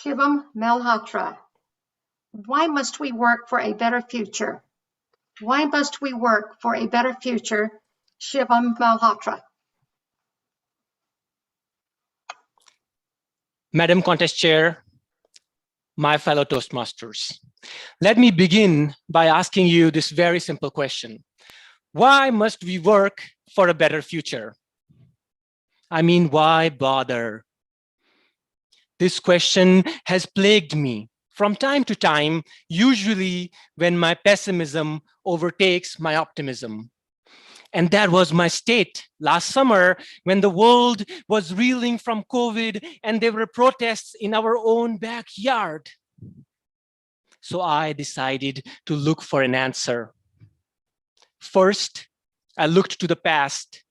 Shivam Malhotra. Why must we work for a better future? Why must we work for a better future? Shivam Malhotra. Madam Contest Chair, my fellow Toastmasters, let me begin by asking you this very simple question. Why must we work for a better future? I mean, why bother? This question has plagued me from time to time, usually when my pessimism overtakes my optimism. And that was my state last summer when the world was reeling from COVID and there were protests in our own backyard. So I decided to look for an answer. First, I looked to the past,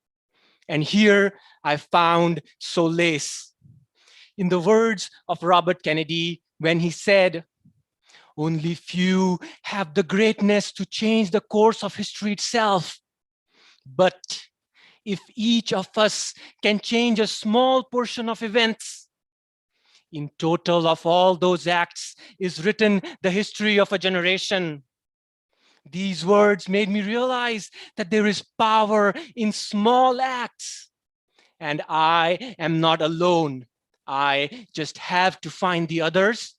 and here I found solace. In the words of Robert Kennedy, when he said, "Only few have the greatness to change the course of history itself. But if each of us can change a small portion of events, in total of all those acts is written the history of a generation." These words made me realize that there is power in small acts. And I am not alone. I just have to find the others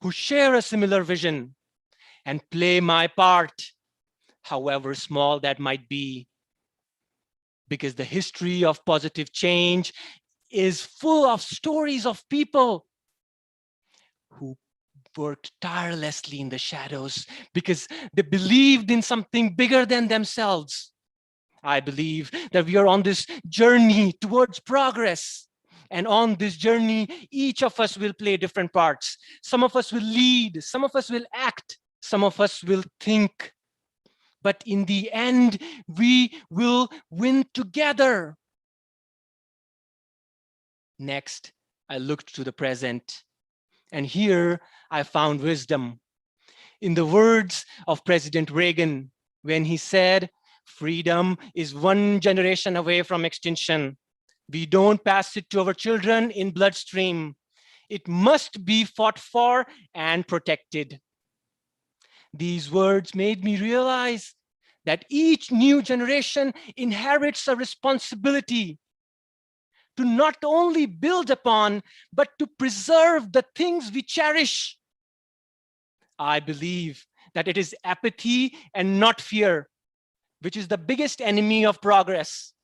who share a similar vision and play my part, however small that might be. Because the history of positive change is full of stories of people who worked tirelessly in the shadows because they believed in something bigger than themselves. I believe that we are on this journey towards progress. And on this journey, each of us will play different parts. Some of us will lead, some of us will act, some of us will think. But in the end, we will win together. Next, I looked to the present. And here I found wisdom. In the words of President Reagan, when he said, "Freedom is one generation away from extinction. We don't pass it to our children in bloodstream. It must be fought for and protected." These words made me realize that each new generation inherits a responsibility to not only build upon, but to preserve the things we cherish. I believe that it is apathy and not fear, which is the biggest enemy of progress.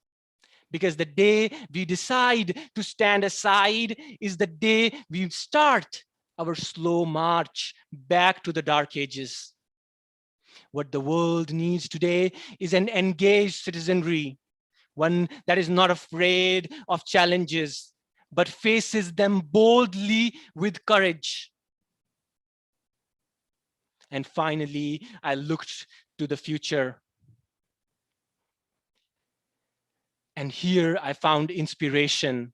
Because the day we decide to stand aside is the day we start our slow march back to the dark ages. What the world needs today is an engaged citizenry, one that is not afraid of challenges, but faces them boldly with courage. And finally, I looked to the future. And here I found inspiration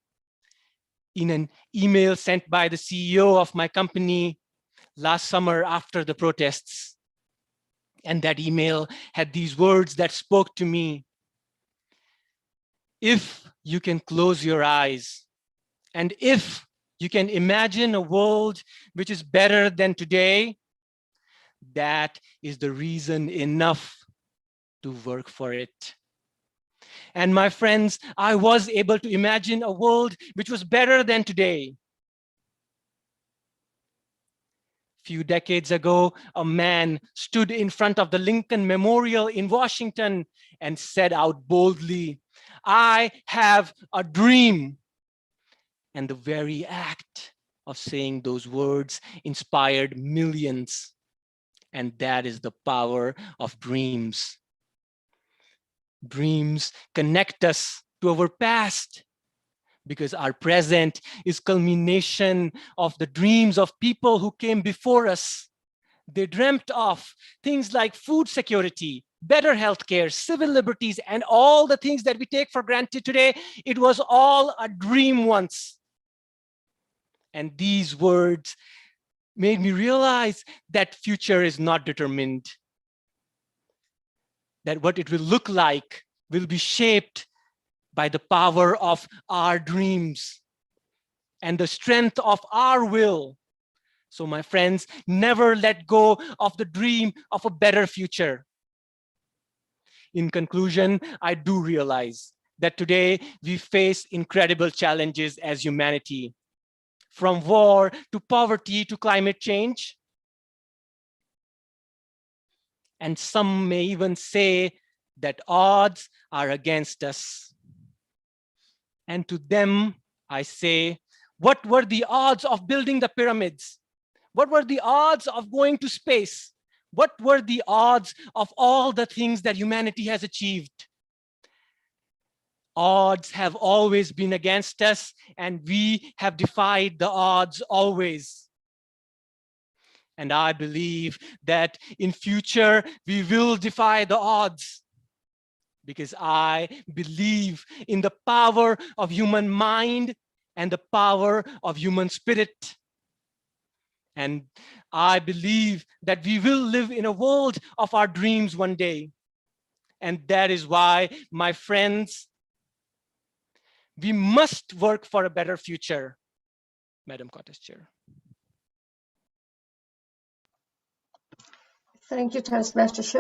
in an email sent by the CEO of my company last summer after the protests. And that email had these words that spoke to me. If you can close your eyes, and if you can imagine a world which is better than today, that is the reason enough to work for it. And my friends, I was able to imagine a world which was better than today. Few decades ago, a man stood in front of the Lincoln Memorial in Washington and said out boldly, "I have a dream." And the very act of saying those words inspired millions. And that is the power of dreams. Dreams connect us to our past, because our present is culmination of the dreams of people who came before us. They dreamt of things like food security, better healthcare, civil liberties, and all the things that we take for granted today. It was all a dream once. And these words made me realize that future is not determined, that what it will look like will be shaped by the power of our dreams and the strength of our will So my friends, never let go of the dream of a better future. In conclusion, I do realize that today we face incredible challenges as humanity, from war to poverty to climate change. And some may even say that odds are against us. And to them, I say, what were the odds of building the pyramids? What were the odds of going to space? What were the odds of all the things that humanity has achieved? Odds have always been against us, and we have defied the odds always. And I believe that in future, we will defy the odds, because I believe in the power of human mind and the power of human spirit. And I believe that we will live in a world of our dreams one day. And that is why, my friends, we must work for a better future. Madam Cottage Chair. Thank you, Toastmaster Shivam.